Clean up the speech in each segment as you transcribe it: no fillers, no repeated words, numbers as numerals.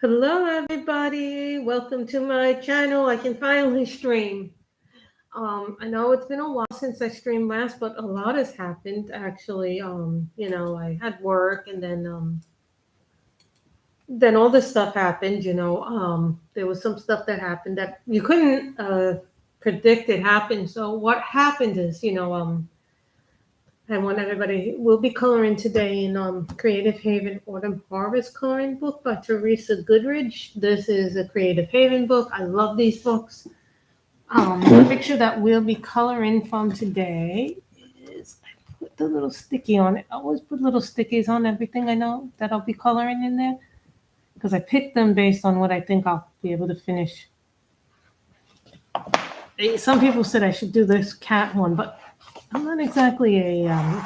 Hello, everybody. Welcome to my channel. I can finally stream. I know it's been a while since I streamed last, but a lot has happened actually. I had work, and then all this stuff happened. There was some stuff that happened that you couldn't predict it happened. So what happened is, I want everybody. We'll be coloring today in Creative Haven Autumn Harvest coloring book by Teresa Goodridge. This is a Creative Haven book. I love these books. The picture that we'll be coloring from today is I put the little sticky on it. I always put little stickies on everything I know that I'll be coloring in there because I picked them based on what I think I'll be able to finish. Some people said I should do this cat one, but I'm not exactly a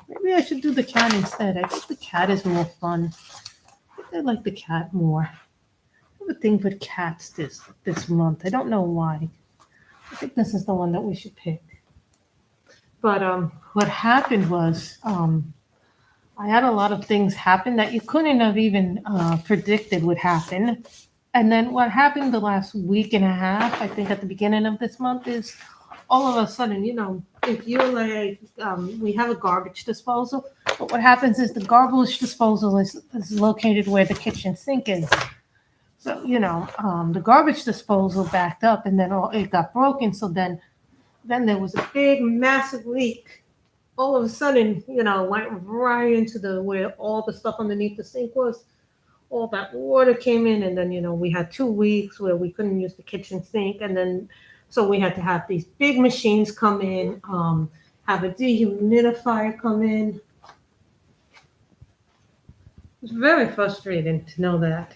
maybe I should do the cat instead. I think the cat is more fun. I think I like the cat more. I have a thing for cats this month. I don't know why. I think this is the one that we should pick. But what happened was I had a lot of things happen that you couldn't have even predicted would happen. And then what happened the last week and a half, I think at the beginning of this month, is all of a sudden, if you're like, we have a garbage disposal, but what happens is the garbage disposal is located where the kitchen sink is. So, the garbage disposal backed up and then it got broken. So then there was a big, massive leak. All of a sudden, went right into where all the stuff underneath the sink was. All that water came in, and then we had 2 weeks where we couldn't use the kitchen sink, and then so we had to have these big machines come in, have a dehumidifier come in. It's very frustrating to know that.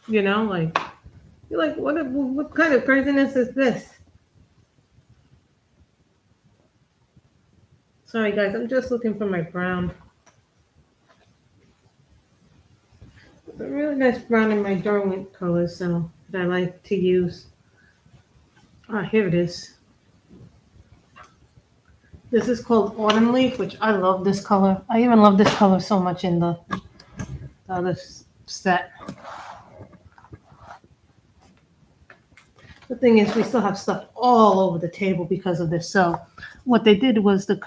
Like you're like, what kind of craziness is this? Sorry guys, I'm just looking for my brown. It's a really nice brown in my Derwent color, so that I like to use. Here it is. This is called Autumn Leaf, which I love this color. I even love this color so much in the other set. The thing is, we still have stuff all over the table because of this. So what they did was there's a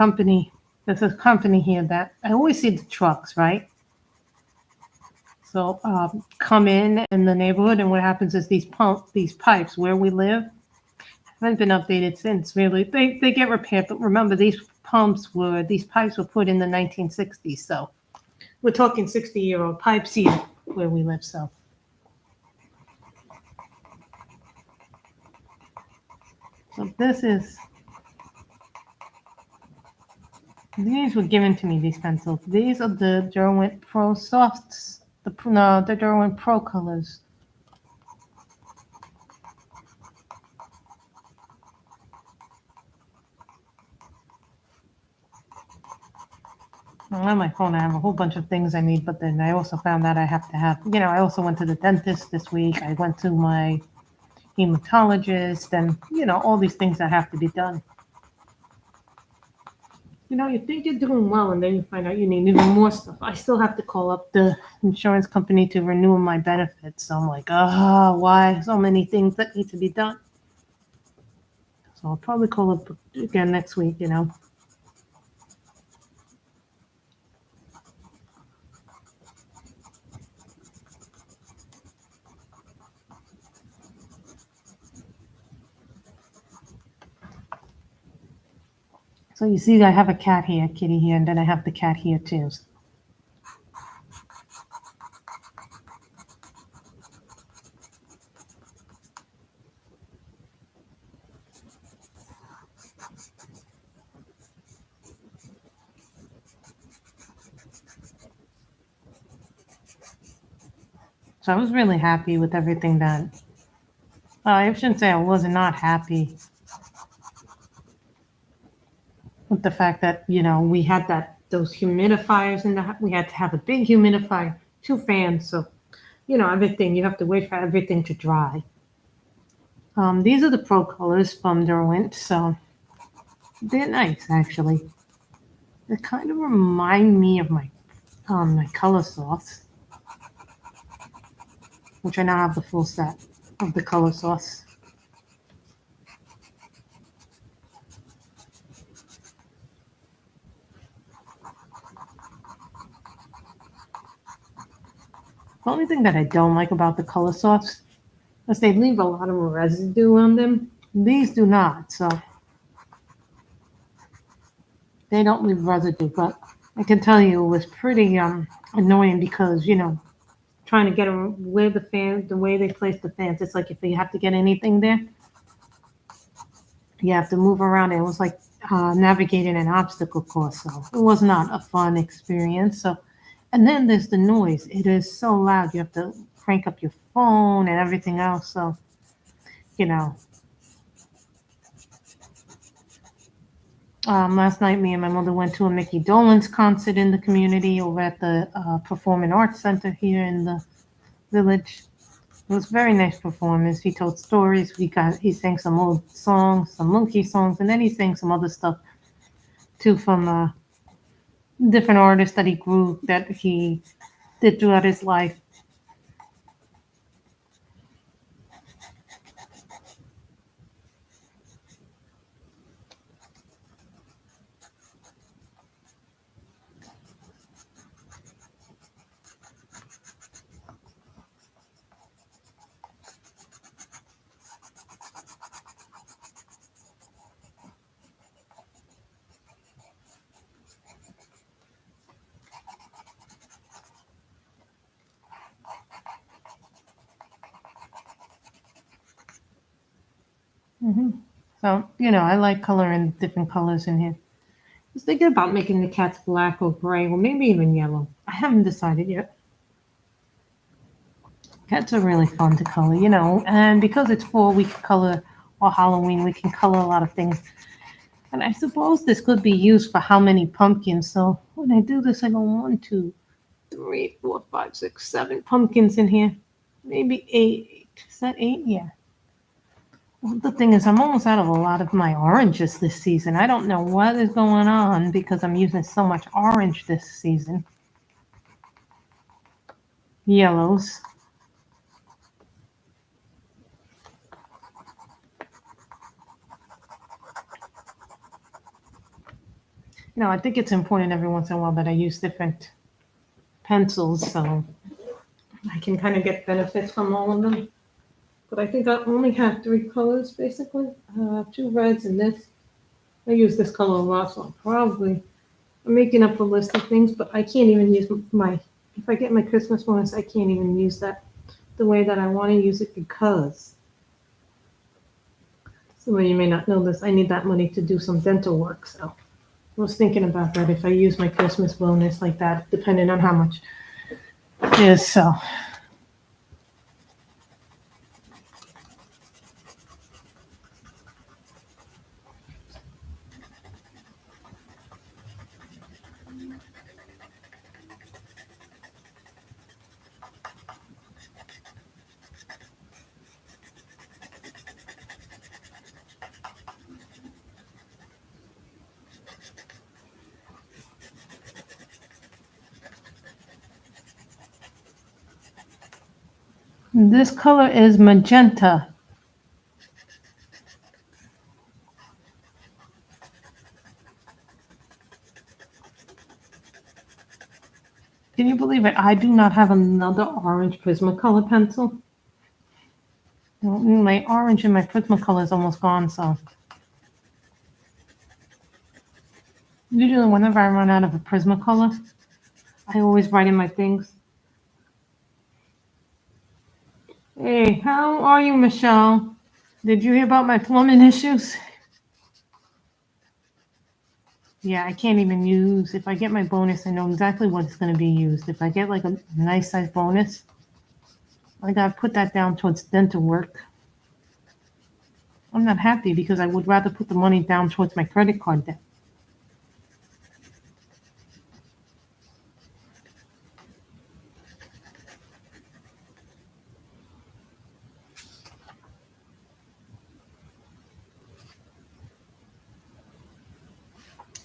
company here that I always see the trucks, right? So come in the neighborhood, and what happens is these pipes where we live haven't been updated since. Really, they get repaired, but remember these pipes were put in the 1960s. So we're talking 60-year-old pipes here where we live. So these were given to me. These pencils. These are the Derwent Pro Softs. The Derwent Pro colors. On my phone, I have a whole bunch of things I need, but then I also found out I have to have, I also went to the dentist this week. I went to my hematologist, and, all these things that have to be done. You think you're doing well, and then you find out you need even more stuff. I still have to call up the insurance company to renew my benefits. So I'm like, why so many things that need to be done? So I'll probably call up again next week, So you see, I have a cat here, kitty here, and then I have the cat here too. So I was really happy with everything done. I shouldn't say I was not happy with the fact that, we had those humidifiers we had to have a big humidifier, 2 fans. So, everything, you have to wait for everything to dry. These are the Pro colors from Derwent. So they're nice, actually. They kind of remind me of my my color sauce, which I now have the full set of the color sauce. The only thing that I don't like about the color sauce is they leave a lot of residue on them. These do not, so they don't leave residue, but I can tell you it was pretty annoying because, trying to get where the way they place the fans, it's like if you have to get anything there, you have to move around. It was like navigating an obstacle course, so it was not a fun experience. So, and then there's the noise. It is so loud. You have to crank up your phone and everything else. So, you know, last night me and my mother went to a Mickey Dolenz concert in the community over at the Performing Arts Center here in the village. It was a very nice performance. He told stories. He sang some old songs, some monkey songs, and then he sang some other stuff too from different artists that he did throughout his life. So, I like coloring different colors in here. I was thinking about making the cats black or gray or maybe even yellow. I haven't decided yet. Cats are really fun to color, and because it's fall, we can color, or Halloween, we can color a lot of things. And I suppose this could be used for how many pumpkins. So when I do this, I go 1, 2, 3, 4, 5, 6, 7 pumpkins in here. Maybe 8. Is that 8? Yeah. Well, the thing is, I'm almost out of a lot of my oranges this season. I don't know what is going on because I'm using so much orange this season. Yellows. I think it's important every once in a while that I use different pencils so I can kind of get benefits from all of them. But I think I only have 3 colors basically. 2 reds and this. I use this color a lot, so I'm making up a list of things, but I can't even use if I get my Christmas bonus, I can't even use that the way that I want to use it because some of you may not know this, I need that money to do some dental work. So I was thinking about that if I use my Christmas bonus like that, depending on how much it is. So this color is magenta. Can you believe it? I do not have another orange Prismacolor pencil. My orange and my Prismacolor is almost gone, so usually whenever I run out of a Prismacolor, I always write in my things. Hey, how are you, Michelle? Did you hear about my plumbing issues? Yeah, I can't even use, if I get my bonus, I know exactly what it's going to be used. If I get like a nice size bonus, I got to put that down towards dental work. I'm not happy because I would rather put the money down towards my credit card debt.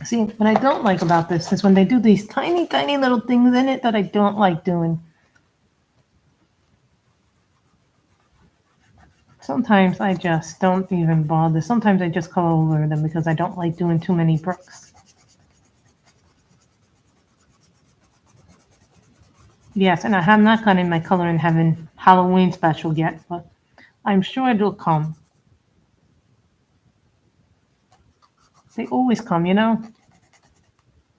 See, what I don't like about this is when they do these tiny, tiny little things in it that I don't like doing. Sometimes I just don't even bother. Sometimes I just color over them because I don't like doing too many bricks. Yes, and I have not gotten my Color in Heaven Halloween special yet, but I'm sure it'll come. They always come, you know?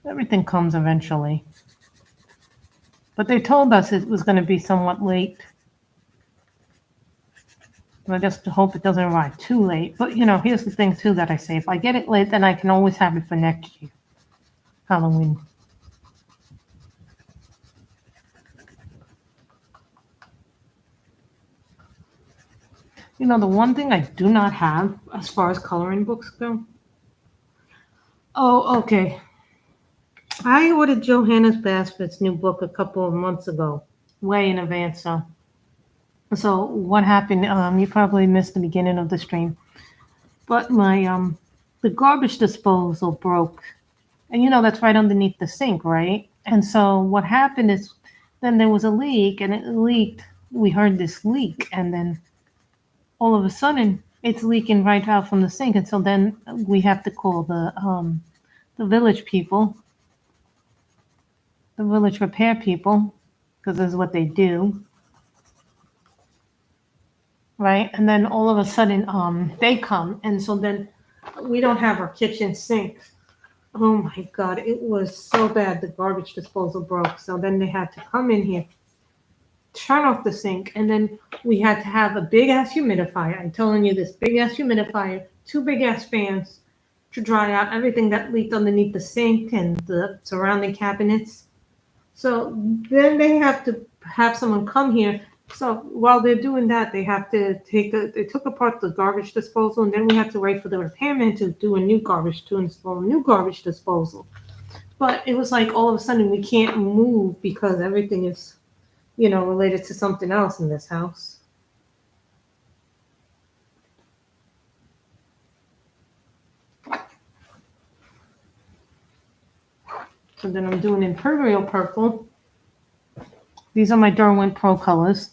Everything comes eventually. But they told us it was going to be somewhat late. I just hope it doesn't arrive too late. But, you know, here's the thing, too, that I say. If I get it late, then I can always have it for next year. Halloween. You know, the one thing I do not have as far as coloring books go. Oh, okay. I ordered Johannes Basford's new book a couple of months ago, way in advance. So what happened? You probably missed the beginning of the stream, but my the garbage disposal broke, and you know that's right underneath the sink, right? And so what happened is, then there was a leak, and it leaked. We heard this leak, and then all of a sudden it's leaking right out from the sink, and so then we have to call the village people, the village repair people, because this is what they do, right? And then all of a sudden, they come, and so then we don't have our kitchen sink. Oh my God, it was so bad. The garbage disposal broke. So then they had to come in here, turn off the sink, and then we had to have a big ass humidifier. I'm telling you, this big ass humidifier, two big ass fans to dry out everything that leaked underneath the sink and the surrounding cabinets. So then they have to have someone come here. So while they're doing that, they have to they took apart the garbage disposal, and then we have to wait for the repairman to install a new garbage disposal. But it was like all of a sudden we can't move because everything is, you know, related to something else in this house. So then I'm doing Imperial Purple. These are my Derwent Pro colors.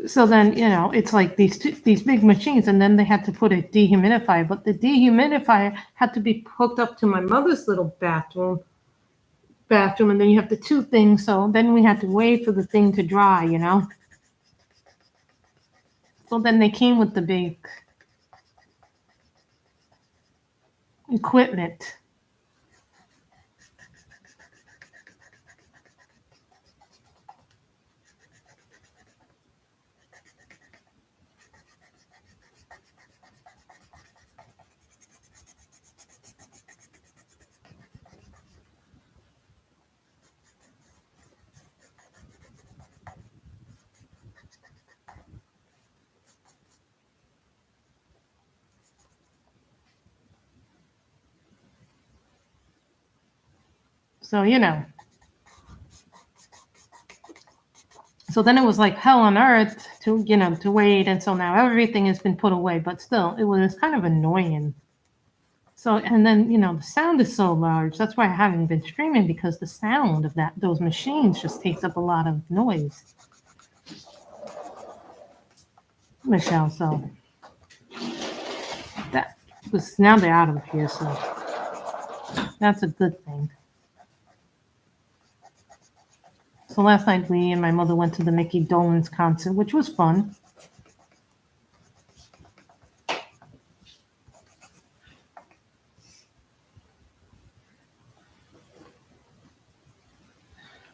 So then, you know, it's like these big machines, and then they had to put a dehumidifier, but the dehumidifier had to be hooked up to my mother's little bathroom, and then you have the two things. So then we had to wait for the thing to dry, you know. So then they came with the big equipment. So, you know. So then it was like hell on earth to, you know, to wait. And so now everything has been put away, but still, it was kind of annoying. So, and then, you know, the sound is so large. That's why I haven't been streaming, because the sound of those machines just takes up a lot of noise. Michelle, so that was, now they're out of here, so that's a good thing. So last night we and my mother went to the Mickey Dolenz concert, which was fun.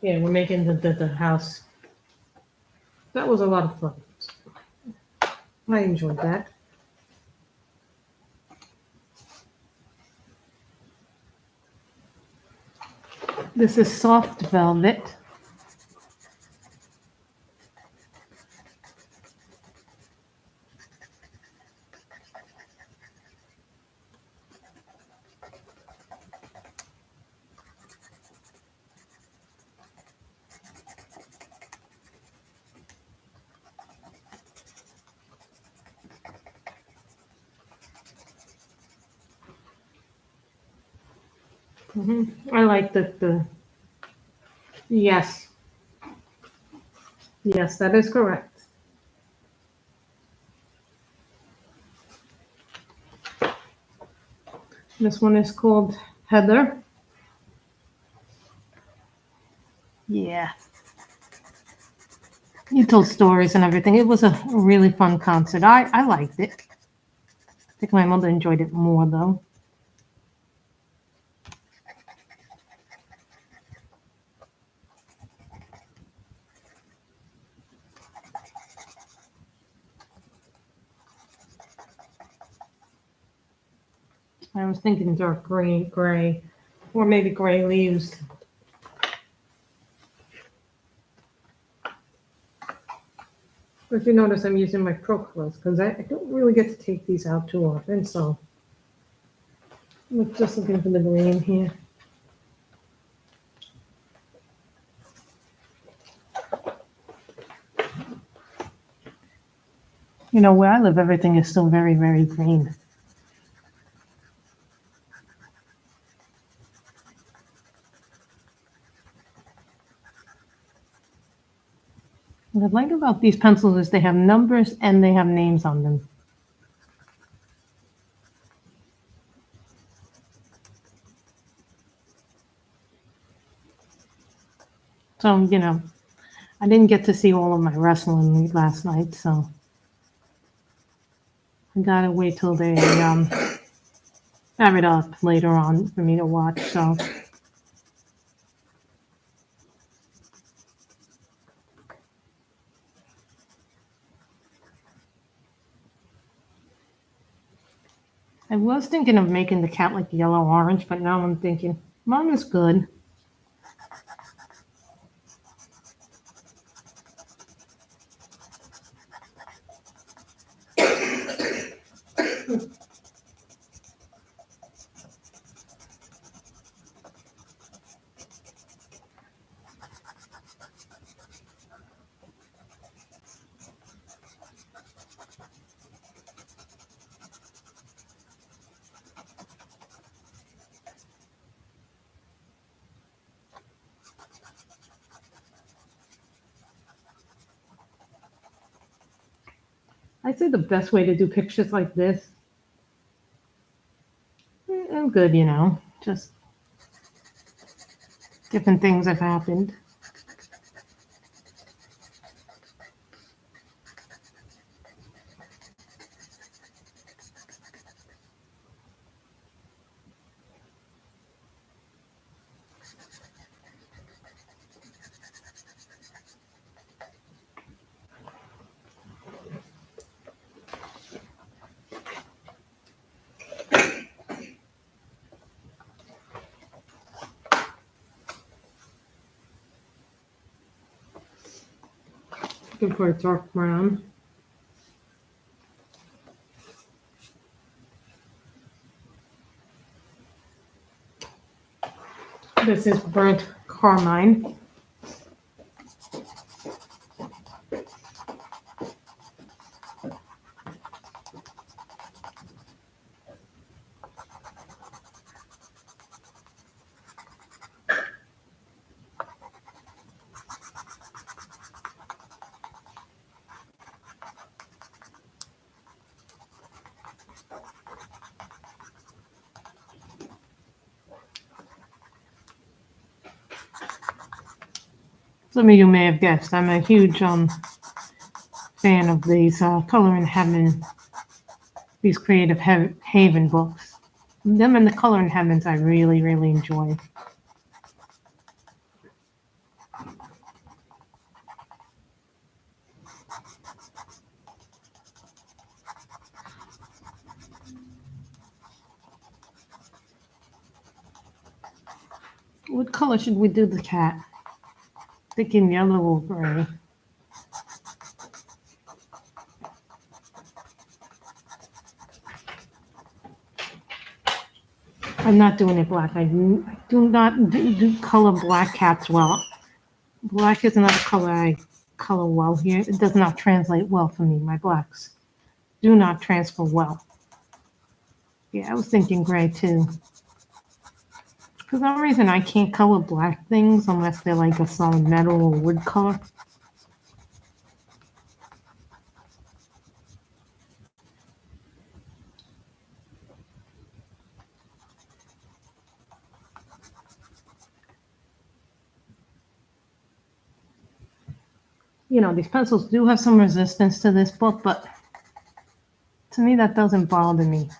Yeah, we're making the house. That was a lot of fun. I enjoyed that. This is soft velvet. I like the yes. Yes, that is correct. This one is called Heather. Yeah. You told stories and everything. It was a really fun concert. I liked it. I think my mother enjoyed it more though. I was thinking dark gray, or maybe gray leaves. But you notice I'm using my Pro Colors because I don't really get to take these out too often. So I'm just looking for the green here. You know, where I live, everything is still very, very green. What I like about these pencils is they have numbers and they have names on them. So, you know, I didn't get to see all of my wrestling last night, so I gotta wait till they have it up later on for me to watch. So I was thinking of making the cat like yellow orange, but now I'm thinking mom is good. I say the best way to do pictures like this. I'm good, you know, just different things have happened. Looking for a dark brown. This is burnt carmine. Some of you may have guessed I'm a huge fan of these Color in Heaven, these Creative Haven books. Them and the Color in Heavens I really, really enjoy. What color should we do the cat? Thinking yellow or gray. I'm not doing it black. I do not do color black cats well. Black is not a color I color well here. It does not translate well for me. My blacks do not transfer well. Yeah, I was thinking gray too. For some reason, I can't color black things unless they're like a solid metal or wood color. You know, these pencils do have some resistance to this book, but to me, that doesn't bother me.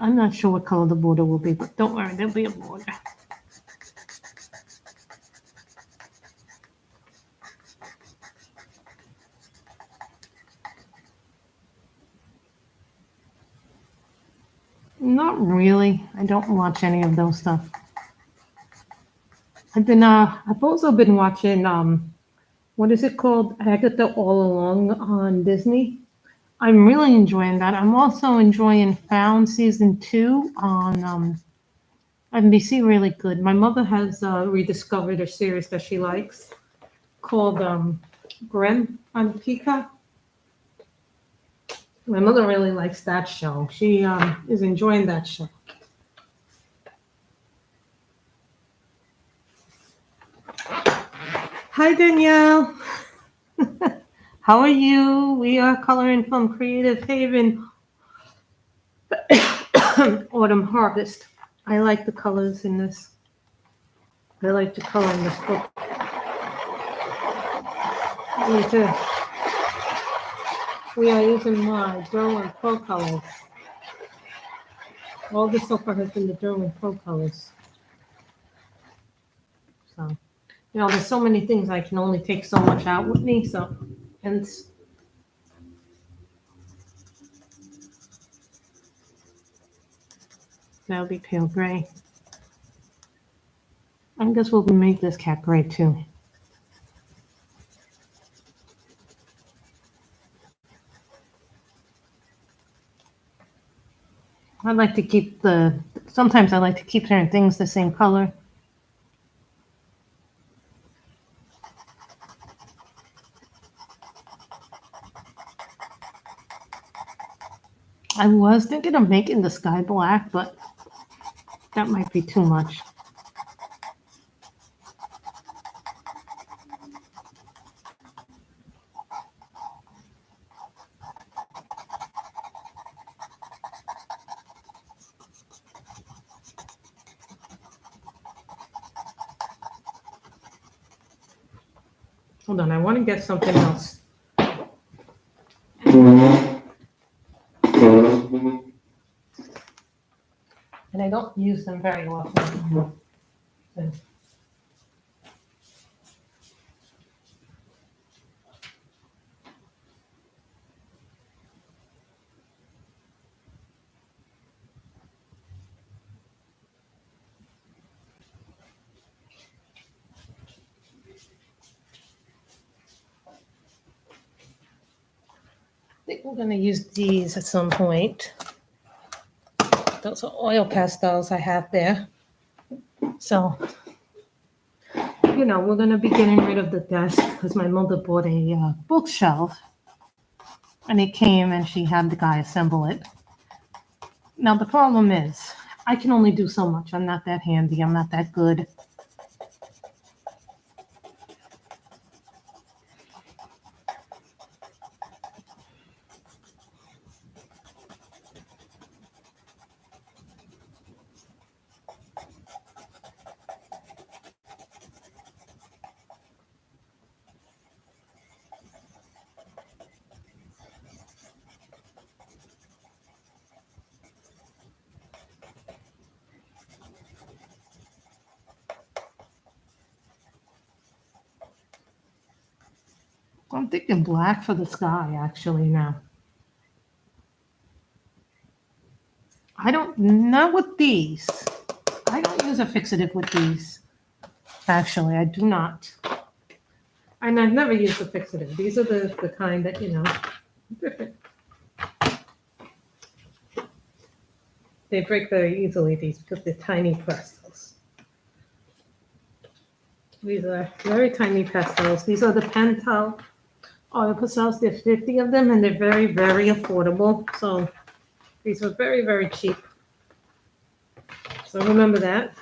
I'm not sure what color the border will be, but don't worry, there'll be a border. Not really. I don't watch any of those stuff. I've also been watching, what is it called? Agatha All Along on Disney. I'm really enjoying that. I'm also enjoying Found Season 2 on NBC, really good. My mother has rediscovered a series that she likes called Grim on Peacock. My mother really likes that show. She is enjoying that show. Hi, Danielle. How are you? We are coloring from Creative Haven Autumn Harvest. I like the colors in this. I like to color in this book. We are using my Derwent Pro colors. All this so far has been the Derwent Pro colors. So, you know, there's so many things I can only take so much out with me. So, and that'll be pale gray. I guess we'll make this cat gray too. I like to keep sometimes I like to keep certain things the same color. I was thinking of making the sky black, but that might be too much. Hold on, I want to get something else. And I don't use them very often. So. I think we're going to use these at some point. Those are oil pastels I have there. So, you know, we're going to be getting rid of the desk because my mother bought a bookshelf. And it came and she had the guy assemble it. Now, the problem is I can only do so much. I'm not that handy. I'm not that good. I'm thinking black for the sky, actually, now. Not with these. I don't use a fixative with these. Actually, I do not. And I've never used a fixative. These are the kind that, you know, different. They break very easily, these, because they're tiny crystals. These are very tiny pastels. These are the Pentel oil pastels. There's 50 of them, and they're very, very affordable. So these are very, very cheap. So remember that.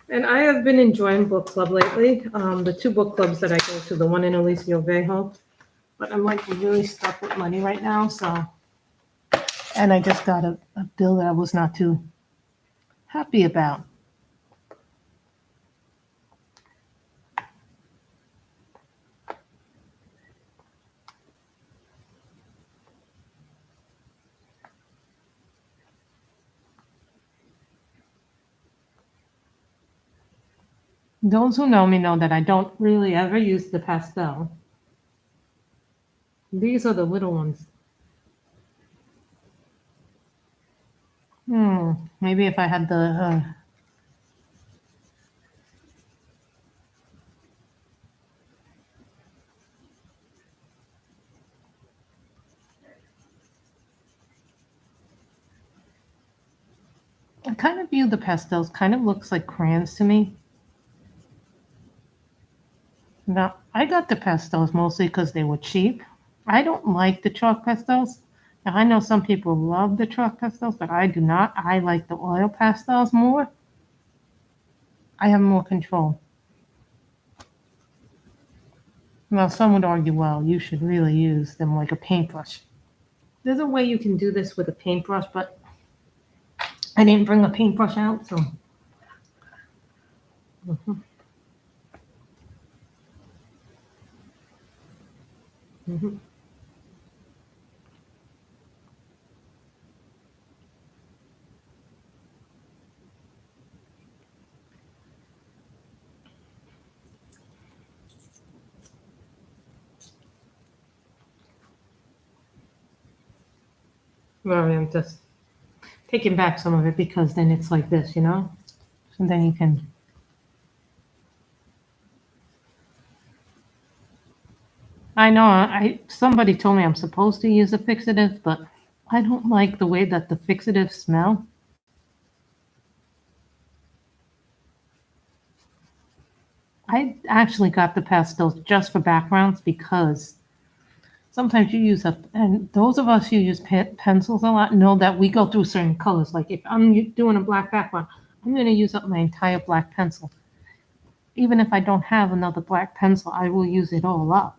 And I have been enjoying book club lately. The two book clubs that I go to, the one in Alicia Viejo. But I'm like really stuck with money right now. So, and I just got a bill that I was not too happy about. Those who know me know that I don't really ever use the pastel. These are the little ones. Maybe if I had the I kind of view the pastels kind of looks like crayons to me. Now, I got the pastels mostly because they were cheap. I don't like the chalk pastels. Now, I know some people love the chalk pastels, but I do not. I like the oil pastels more. I have more control. Now, some would argue, well, you should really use them like a paintbrush. There's a way you can do this with a paintbrush, but I didn't bring a paintbrush out, so. Well, I'm just taking back some of it because then it's like this, you know? And then you can. I know, somebody told me I'm supposed to use a fixative, but I don't like the way that the fixatives smell. I actually got the pastels just for backgrounds because sometimes you use and those of us who use pencils a lot know that we go through certain colors. Like if I'm doing a black background, I'm going to use up my entire black pencil. Even if I don't have another black pencil, I will use it all up.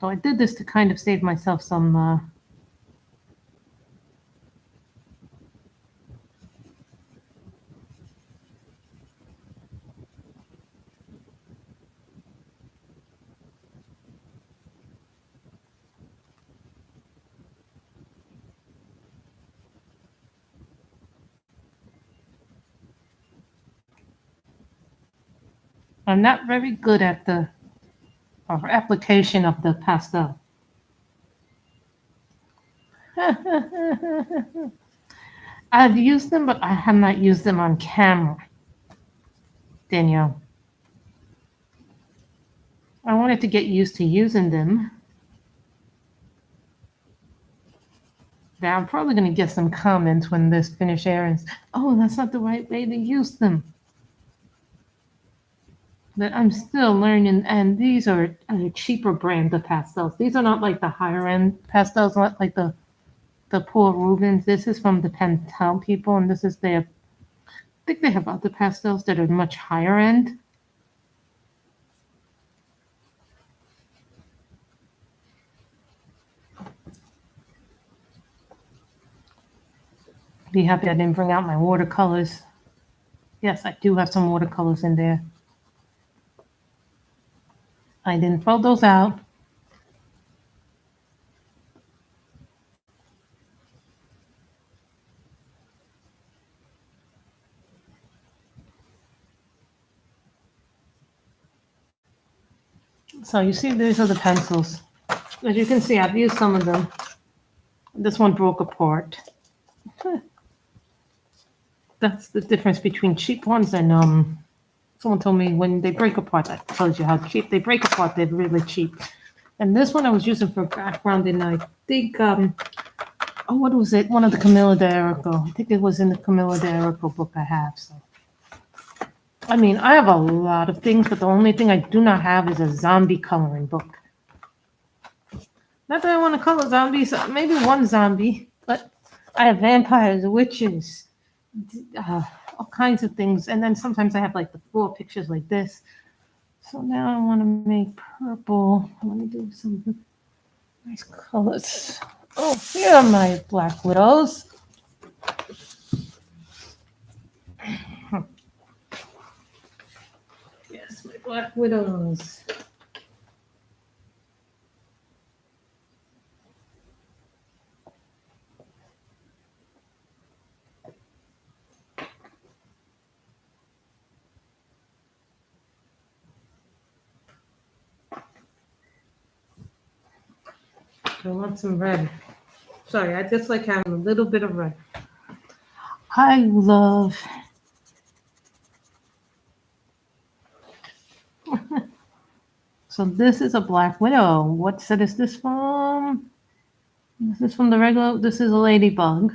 So I did this to kind of save myself some. I'm not very good at the application of the pastel. I've used them, but I have not used them on camera, Danielle. I wanted to get used to using them. Now, I'm probably going to get some comments when this finish airs. Oh, that's not the right way to use them. But I'm still learning, and these are a cheaper brand of pastels. These are not like the higher end pastels, not like the Paul Rubens. This is from the Pentel people, and this is their. I think they have other pastels that are much higher end. Be happy I didn't bring out my watercolors. Yes, I do have some watercolors in there. I didn't throw those out. So you see, these are the pencils. As you can see, I've used some of them. This one broke apart. That's the difference between cheap ones and someone told me when they break apart, that tells you how cheap they break apart. They're really cheap. And this one I was using for background, and I think what was it? One of the Camilla de Erico. I think it was in the Camilla de Erico book I have. So I mean, I have a lot of things, but the only thing I do not have is a zombie coloring book. Not that I want to color zombies, maybe one zombie, but I have vampires, witches, all kinds of things. And then sometimes I have like the 4 pictures like this. So now I want to make purple. Let me do some nice colors. Oh, here are my black widows. Yes, my black widows. I want some red. Sorry, I just like having a little bit of red. I love So this is a black widow. What set is this from? This is from the regular, this is a ladybug.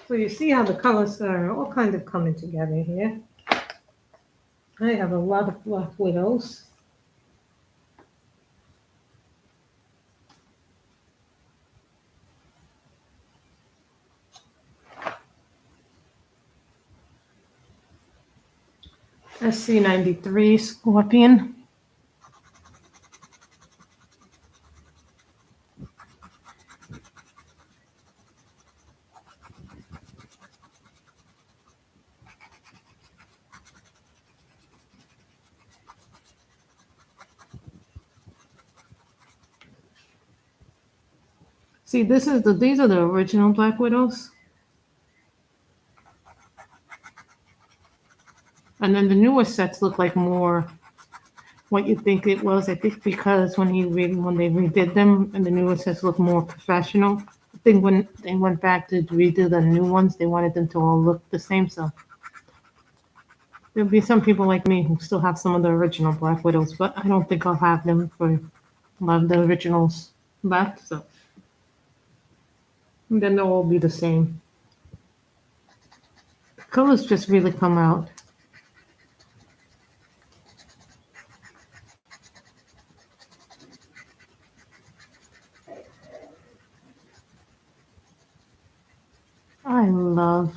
So you see how the colors are all kind of coming together here. I have a lot of black widows. SC93 Scorpion. See, these are the original black widows. And then the newer sets look like more what you think it was. I think because when they redid them and the newer sets look more professional. I think when they went back to redo the new ones, they wanted them to all look the same. So there'll be some people like me who still have some of the original black widows, but I don't think I'll have them for a lot of the originals left. So and then they'll all be the same. The colors just really come out. I love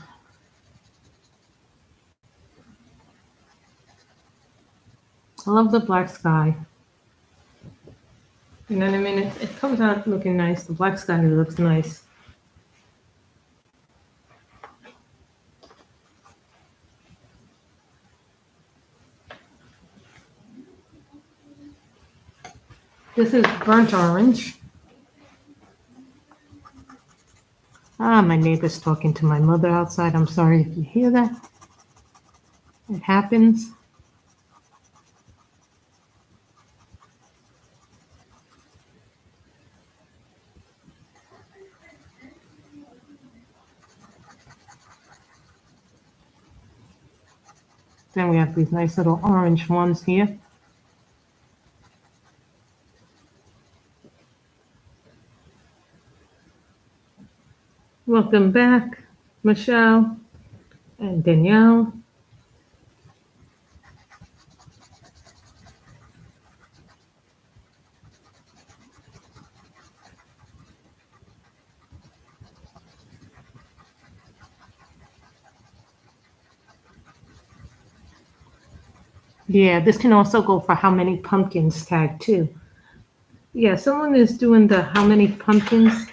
the black sky. And then I mean it comes out looking nice. The black sky looks nice. This is burnt orange. My neighbor's talking to my mother outside. I'm sorry if you hear that. It happens. Then we have these nice little orange ones here. Welcome back, Michelle and Danielle. Yeah, this can also go for how many pumpkins tag too. Yeah, someone is doing the how many pumpkins.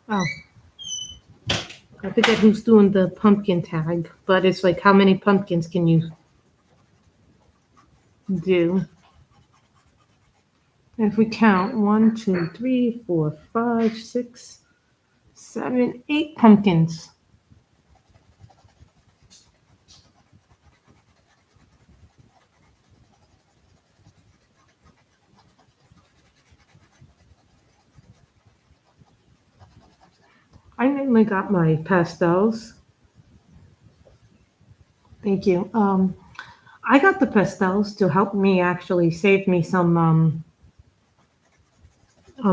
Oh, I forget who's doing the pumpkin tag, but it's like how many pumpkins can you do? If we count 1, 2, 3, 4, 5, 6, 7, 8 pumpkins. I mainly got my pastels. Thank you. I got the pastels to help me actually save me some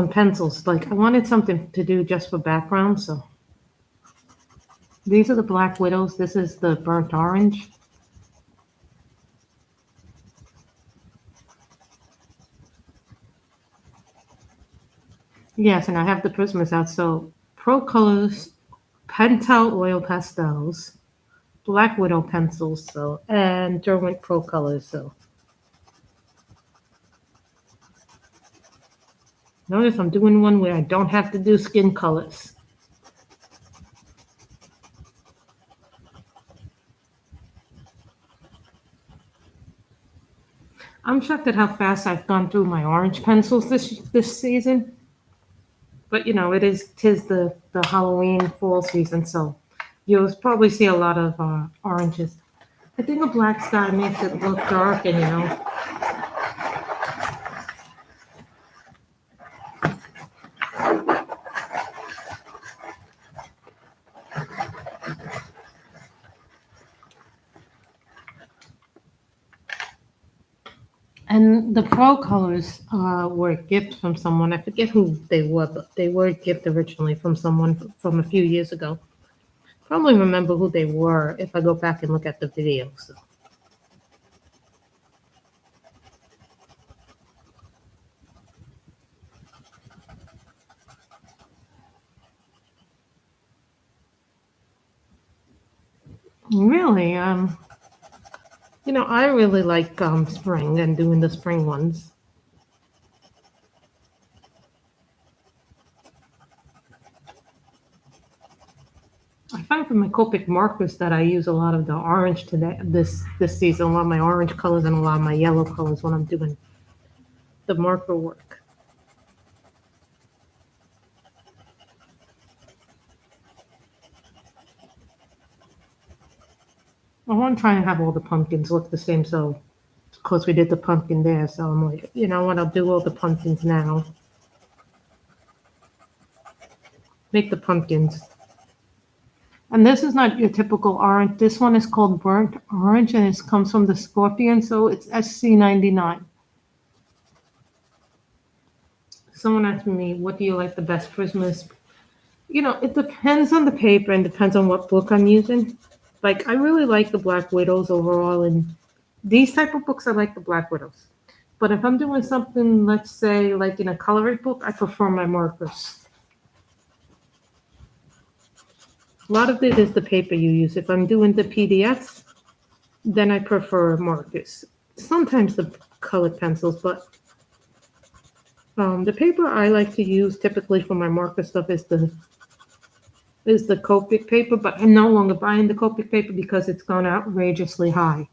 pencils. Like I wanted something to do just for background, so these are the Black Widows. This is the burnt orange. Yes, and I have the Prismas out. So Pro Colors, Pentel Oil Pastels, Black Widow pencils, so and Derwent Pro Colors. So notice I'm doing one where I don't have to do skin colors. I'm shocked at how fast I've gone through my orange pencils this season. But you know, tis the Halloween fall season, so you'll probably see a lot of oranges. I think a black sky makes it look dark, and you know, and the Pro Colors were a gift from someone. I forget who they were, but they were a gift originally from someone from a few years ago. Probably remember who they were if I go back and look at the video. So. Really, you know, I really like spring and doing the spring ones. I find from my Copic markers that I use a lot of the orange today this season, a lot of my orange colors and a lot of my yellow colors when I'm doing the marker work. I want to try and have all the pumpkins look the same, so of course we did the pumpkin there, so I'm like, you know what, I'll do all the pumpkins now. Make the pumpkins. And this is not your typical orange. This one is called burnt orange and it comes from the Scorpion, so it's SC99. Someone asked me, what do you like the best Christmas? You know, it depends on the paper and depends on what book I'm using. Like, I really like the Black Widows overall, and these type of books, I like the Black Widows. But if I'm doing something, let's say, like in a coloring book, I prefer my markers. A lot of it is the paper you use. If I'm doing the PDFs, then I prefer markers. Sometimes the colored pencils, but the paper I like to use typically for my marker stuff is the Copic paper, but I'm no longer buying the Copic paper because it's gone outrageously high.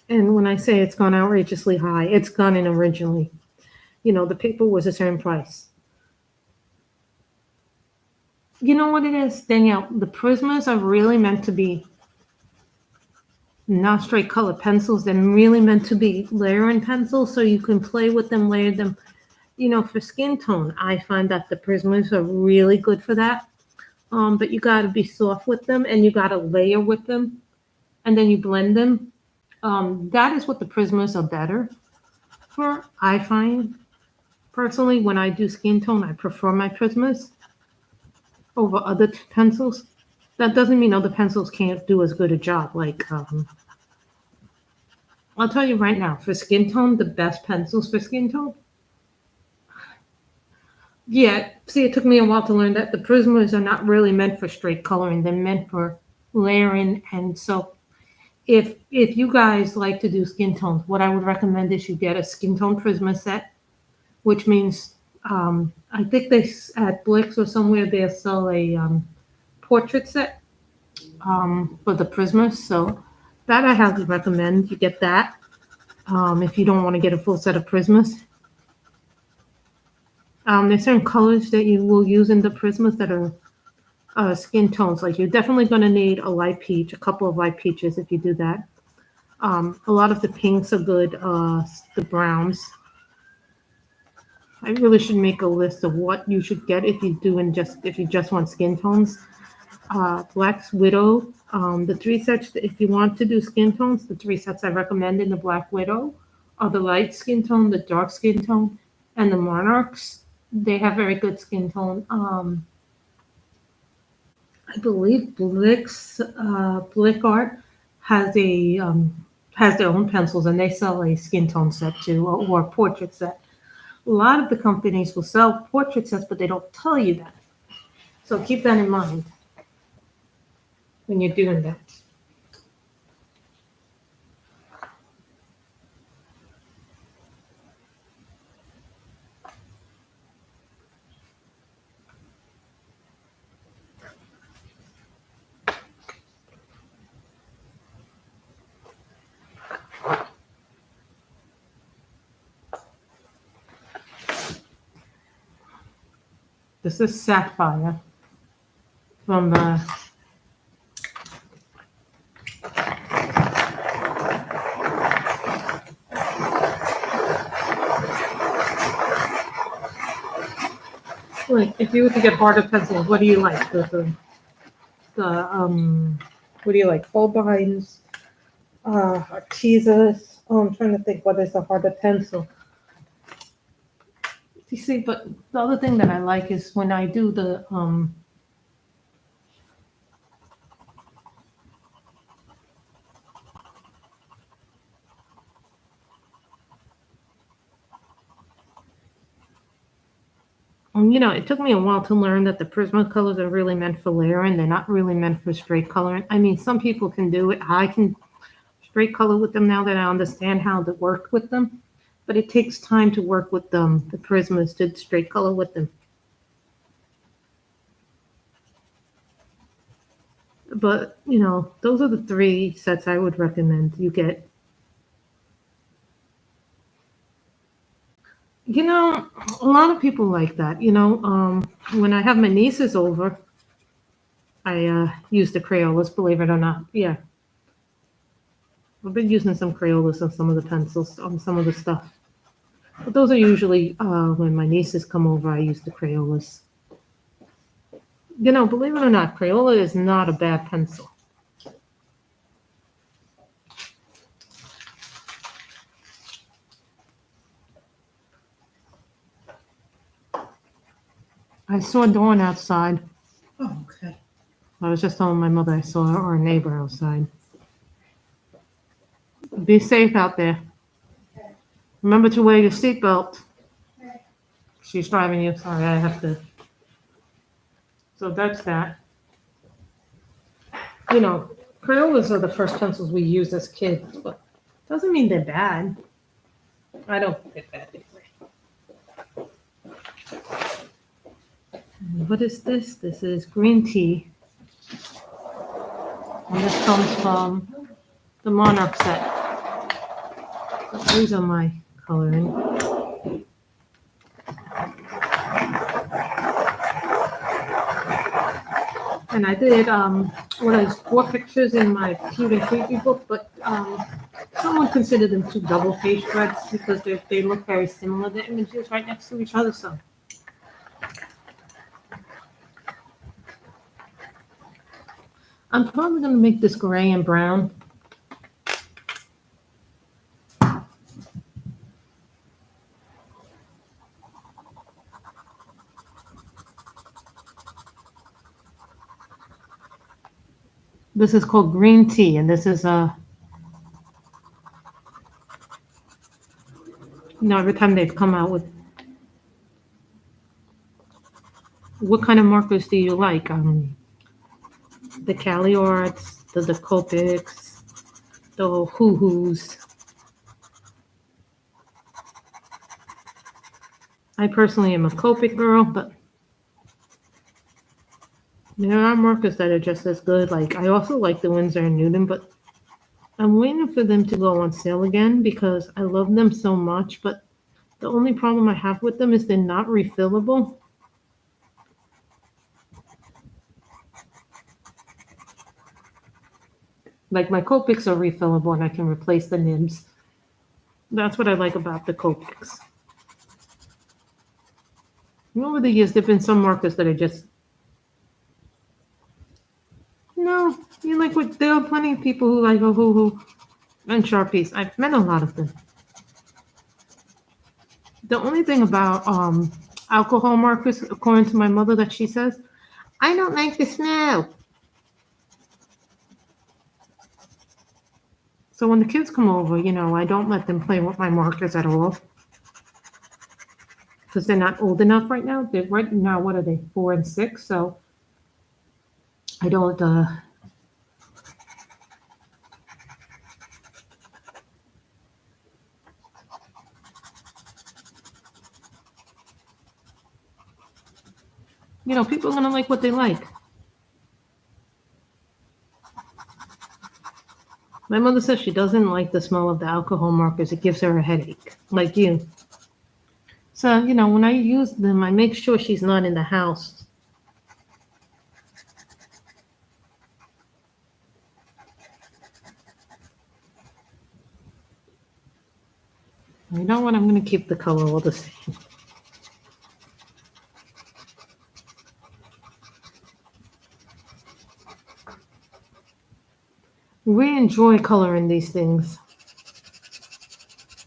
And when I say it's gone outrageously high, it's gone in originally. You know, the paper was a certain price. You know what it is, Danielle? The Prismas are really meant to be not straight color pencils. They're really meant to be layering pencils so you can play with them, layer them. You know, for skin tone, I find that the Prismas are really good for that. But you got to be soft with them and you got to layer with them and then you blend them. That is what the Prismas are better for, I find. Personally, when I do skin tone, I prefer my Prismas over other pencils. That doesn't mean other pencils can't do as good a job. Like, I'll tell you right now, for skin tone, the best pencils for skin tone. Yeah, see, it took me a while to learn that the Prismas are not really meant for straight coloring. They're meant for layering. And so if you guys like to do skin tones, what I would recommend is you get a skin tone Prisma set, which means I think they at Blix or somewhere they sell a portrait set for the Prismas. So that I highly recommend. You get that. if you don't want to get a full set of Prismas. There's certain colors that you will use in the Prismas that are skin tones. Like you're definitely going to need a light peach, a couple of light peaches if you do that. A lot of the pinks are good, the browns. I really should make a list of what you should get if you just want skin tones. Black's Widow, the three sets, if you want to do skin tones, the three sets I recommend in the Black Widow are the light skin tone, the dark skin tone, and the Monarchs. They have very good skin tone. I believe Blick Art has has their own pencils, and they sell a skin tone set too, or a portrait set. A lot of the companies will sell portrait sets, but they don't tell you that. So keep that in mind when you're doing that. This is Sapphire from the like if you were to get harder pencils, what do you like? What do you like? Holbeins, Artesas. Oh, I'm trying to think what is a harder pencil. You see, but the other thing that I like is when I do the it took me a while to learn that the Prismacolors are really meant for layering. They're not really meant for straight coloring. I mean, some people can do it. I can straight color with them now that I understand how to work with them. But it takes time to work with them, the Prismas, to straight color with them. But, those are the three sets I would recommend you get. A lot of people like that. When I have my nieces over, I use the Crayolas, believe it or not. Yeah. I've been using some Crayolas on some of the pencils, on some of the stuff. But those are usually when my nieces come over, I use the Crayolas. Believe it or not, Crayola is not a bad pencil. I saw Dawn outside. Oh, okay. I was just telling my mother I saw our neighbor outside. Be safe out there. Okay. Remember to wear your seatbelt. Okay. She's driving you. Sorry, I have to. So that's that. Crayolas are the first pencils we used as kids, but doesn't mean they're bad. I don't think they're bad anyway. What is this? This is green tea. And this comes from the Monarch set. So these are my coloring. And I did what is 4 pictures in my cute and creepy book, but someone considered them 2 double page spreads because they look very similar. The images right next to each other. So I'm probably going to make this gray and brown. This is called green tea, and this is every time they've come out with. What kind of markers do you like? The Cali Arts, the Copics, the Hoo-Hoos. I personally am a Copic girl, but there are markers that are just as good. Like I also like the Winsor and Newton, but I'm waiting for them to go on sale again because I love them so much, but the only problem I have with them is they're not refillable. Like my Copics are refillable and I can replace the nibs. That's what I like about the Copics. Over the years, there have been some markers that are just, no, you like what, there are plenty of people who like, who, and Sharpies. I've met a lot of them. The only thing about alcohol markers, according to my mother, that she says, I don't like the smell. So when the kids come over, I don't let them play with my markers at all because they're not old enough right now. They're right now, what are they, 4 and 6? So I don't. People are gonna like what they like. My mother says she doesn't like the smell of the alcohol markers. It gives her a headache, like you. So, when I use them, I make sure she's not in the house. You know what? I'm going to keep the color all the same. We enjoy coloring these things.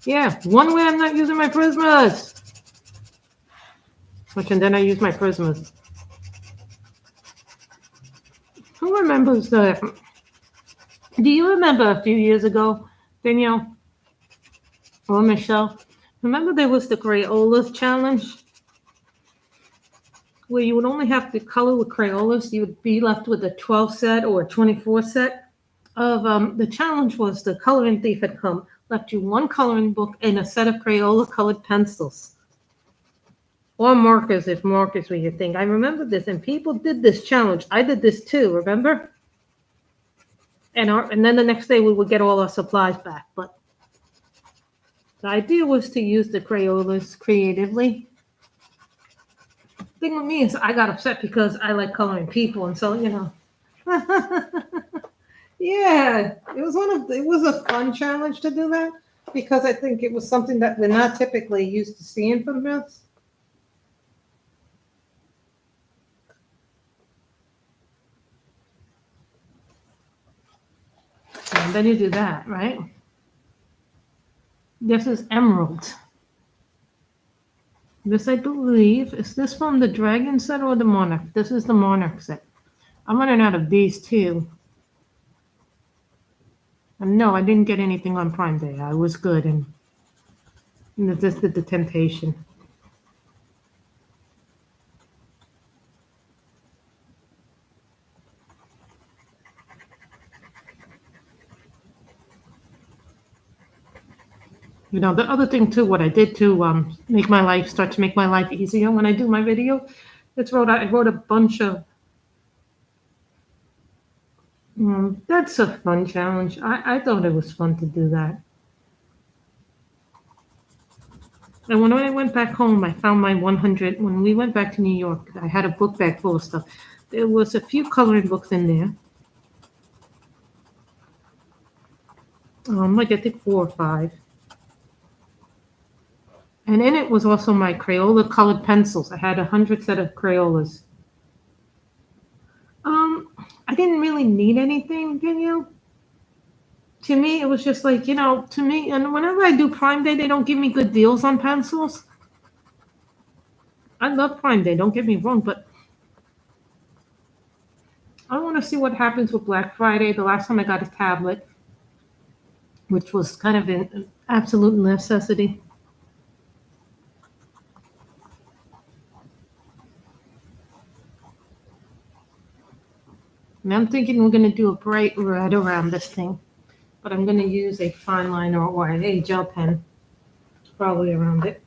Yeah, one way I'm not using my Prismas. And then I use my Prismas. Who remembers the... Do you remember a few years ago, Danielle or Michelle? Remember there was the Crayolas challenge? Where you would only have to color with Crayolas. You would be left with a 12 set or a 24 set of... the challenge was the coloring thief had come, left you one coloring book and a set of Crayola colored pencils. Or markers, if markers were your thing. I remember this, and people did this challenge. I did this too, remember? And then the next day we would get all our supplies back. But the idea was to use the Crayolas creatively. The thing with me is I got upset because I like coloring people, and so yeah, it was a fun challenge to do that because I think it was something that we're not typically used to seeing from us. And then you do that, right? This is emerald. This, I believe, is this from the dragon set or the monarch? This is the monarch set. I'm running out of these too. And no, I didn't get anything on Prime Day. I was good and this did the temptation. The other thing too, what I did to start to make my life easier when I do my video, I wrote a bunch of. That's a fun challenge. I thought it was fun to do that. And when I went back home, I found my 100. When we went back to New York, I had a book bag full of stuff. There was a few coloring books in there. Like I think 4 or 5. And in it was also my Crayola colored pencils. I had 100 set of Crayolas. I didn't really need anything, Danielle. To me, it was just like, to me, and whenever I do Prime Day, they don't give me good deals on pencils. I love Prime Day, don't get me wrong, but I want to see what happens with Black Friday. The last time I got a tablet, which was kind of an absolute necessity. And I'm thinking we're going to do a bright red around this thing, but I'm going to use a fine liner or a gel pen probably around it.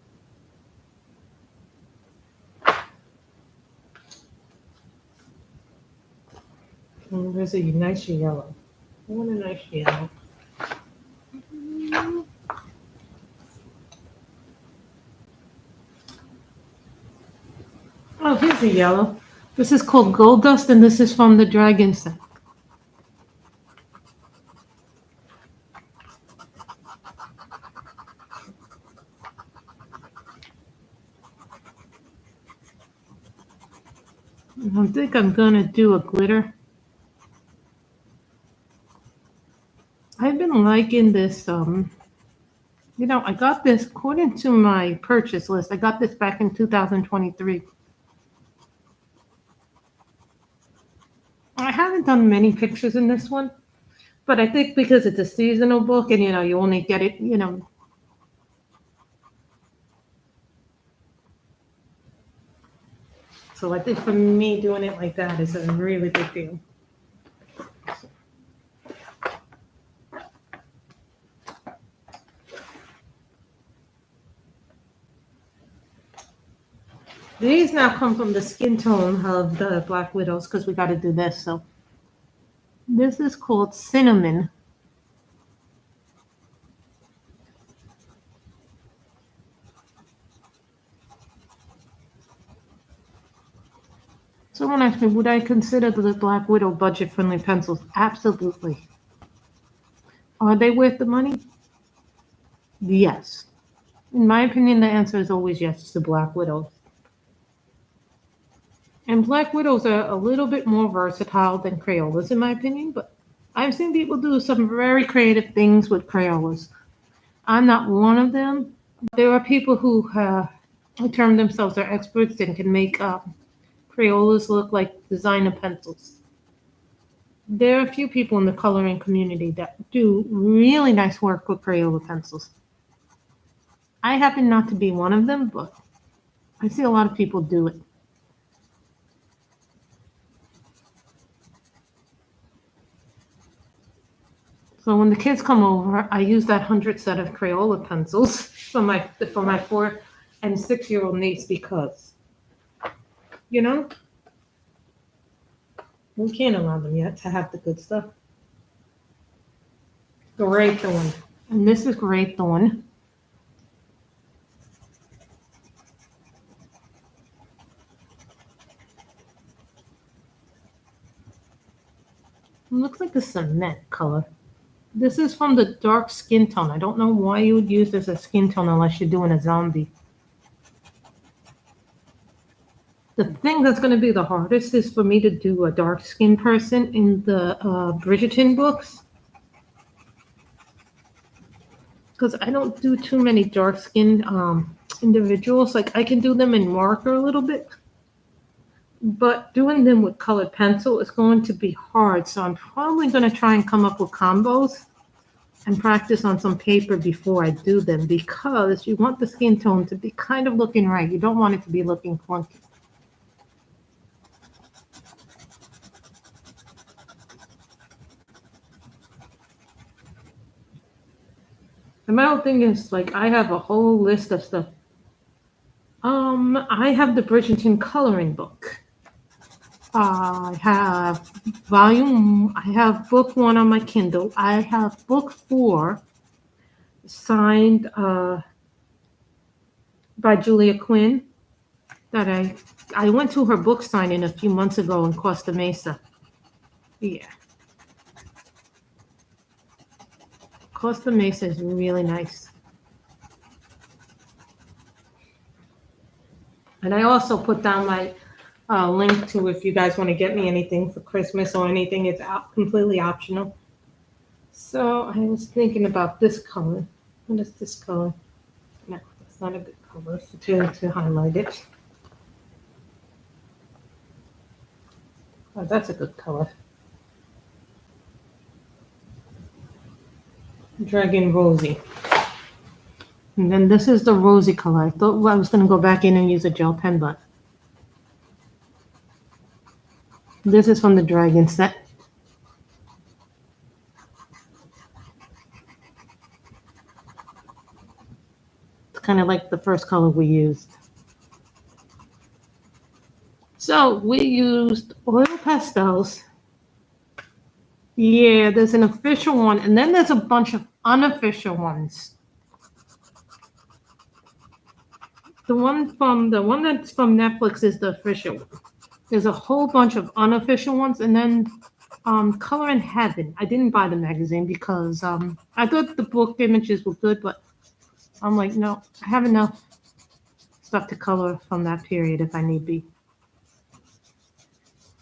And there's a nice yellow. I want a nice yellow. Oh, here's the yellow. This is called Gold Dust, and this is from the Dragon set. I think I'm gonna do a glitter. I've been liking this, I got this according to my purchase list. I got this back in 2023. I haven't done many pictures in this one, but I think because it's a seasonal book and, you only get it, So I think for me, doing it like that is a really big deal. These now come from the skin tone of the Black Widows because we got to do this. So this is called Cinnamon. Someone asked me, would I consider the Black Widow budget-friendly pencils? Absolutely. Are they worth the money? Yes. In my opinion, the answer is always yes to Black Widows. And Black Widows are a little bit more versatile than Crayolas, in my opinion, but I've seen people do some very creative things with Crayolas. I'm not one of them. There are people who term themselves their experts and can make Crayolas look like designer pencils. There are a few people in the coloring community that do really nice work with Crayola pencils. I happen not to be one of them, but I see a lot of people do it. So when the kids come over, I use that 100 set of Crayola pencils for my 4 and 6-year-old niece because, we can't allow them yet to have the good stuff. Graythorn. And this is Graythorn. It looks like a cement color. This is from the dark skin tone. I don't know why you would use this as skin tone unless you're doing a zombie. The thing that's going to be the hardest is for me to do a dark skin person in the Bridgerton books. Because I don't do too many dark skin individuals. Like I can do them in marker a little bit. But doing them with colored pencil is going to be hard. So I'm probably going to try and come up with combos and practice on some paper before I do them because you want the skin tone to be kind of looking right. You don't want it to be looking funky. And my whole thing is like I have a whole list of stuff. I have the Bridgerton coloring book. I have book 1 on my Kindle. I have book 4 signed by Julia Quinn that I went to her book signing a few months ago in Costa Mesa. Yeah. Costa Mesa is really nice. And I also put down my link to if you guys want to get me anything for Christmas or anything. It's completely optional. So I was thinking about this color. What is this color? No, it's not a good color to highlight it. Oh, that's a good color. Dragon Rosy. And then this is the rosy color. I thought I was going to go back in and use a gel pen, but this is from the Dragon set. It's kind of like the first color we used. So we used oil pastels, Yeah, there's an official one, and then there's a bunch of unofficial ones. The one that's from Netflix is the official one. There's a whole bunch of unofficial ones, and then Color in Heaven. I didn't buy the magazine because I thought the book images were good, but I'm like, no, I have enough stuff to color from that period if I need be.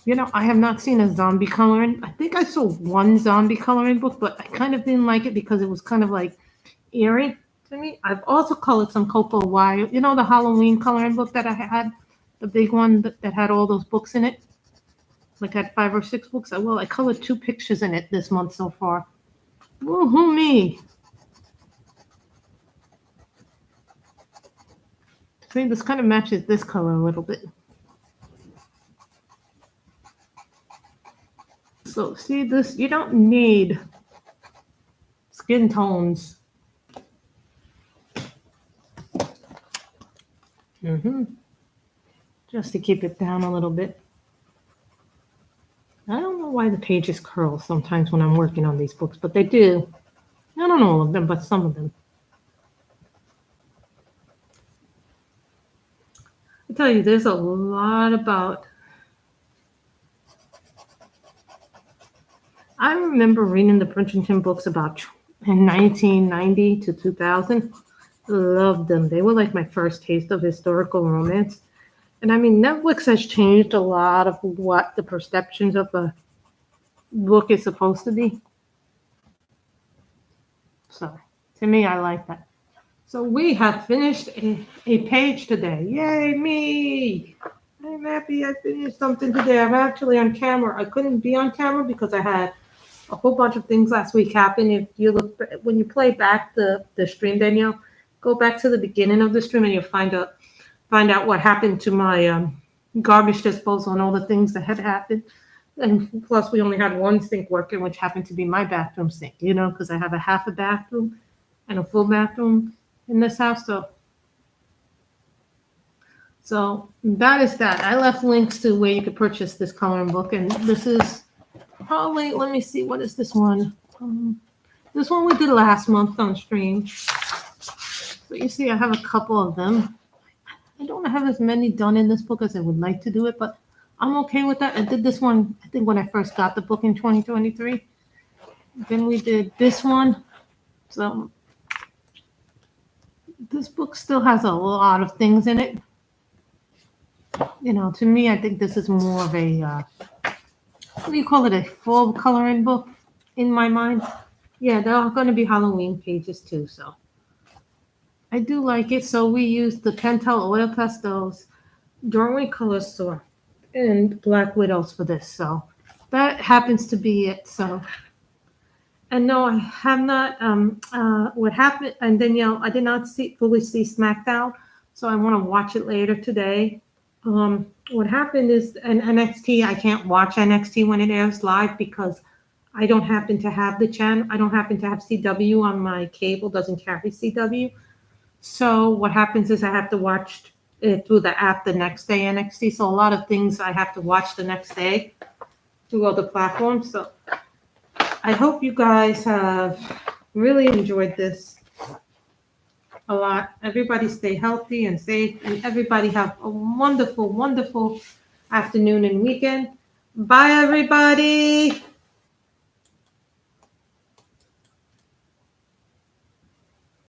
You know, I have not seen a zombie coloring. I think I saw one zombie coloring book, but I kind of didn't like it because it was kind of like eerie to me. I've also colored some Coco Wire. You know, the Halloween coloring book that I had, the big one that had all those books in it. Like I had 5 or 6 books. I colored 2 pictures in it this month so far. Woohoo me! See, this kind of matches this color a little bit. So see this, you don't need skin tones. Just to keep it down a little bit. I don't know why the pages curl sometimes when I'm working on these books, but they do. I don't know all of them, but some of them. I tell you, there's a lot about. I remember reading the Princeton books about in 1990 to 2000. Loved them. They were like my first taste of historical romance. And I mean, Netflix has changed a lot of what the perceptions of a book is supposed to be. So to me, I like that. So we have finished a page today. Yay, me! I'm happy I finished something today. I'm actually on camera. I couldn't be on camera because I had a whole bunch of things last week happen. If you look, when you play back the stream, Danielle, go back to the beginning of the stream and you'll find out what happened to my garbage disposal and all the things that had happened. And plus, we only had one sink working, which happened to be my bathroom sink, you know, because I have a half a bathroom and a full bathroom in this house. So that is that. I left links to where you could purchase this coloring book. And this is probably, let me see, what is this one? This one we did last month on stream. So you see, I have a couple of them. I don't have as many done in this book as I would like to do it, but I'm okay with that. I did this one, I think, when I first got the book in 2023. Then we did this one. So this book still has a lot of things in it. You know, to me, I think this is more of a, what do you call it, a full coloring book in my mind. Yeah, there are going to be Halloween pages too, so I do like it. So we used the Pentel Oil Pastels, Drawing Color Soft, and Black Widows for this. So that happens to be it. So, and no, I have not. What happened? And Danielle, I did not fully see SmackDown, so I want to watch it later today. What happened is, in NXT, I can't watch NXT when it airs live because I don't happen to have the channel. I don't happen to have CW on my cable. Doesn't carry CW. So what happens is I have to watch it through the app the next day, NXT. So a lot of things I have to watch the next day through other platforms. So I hope you guys have really enjoyed this a lot. Everybody stay healthy and safe, and everybody have a wonderful, wonderful afternoon and weekend. Bye, everybody.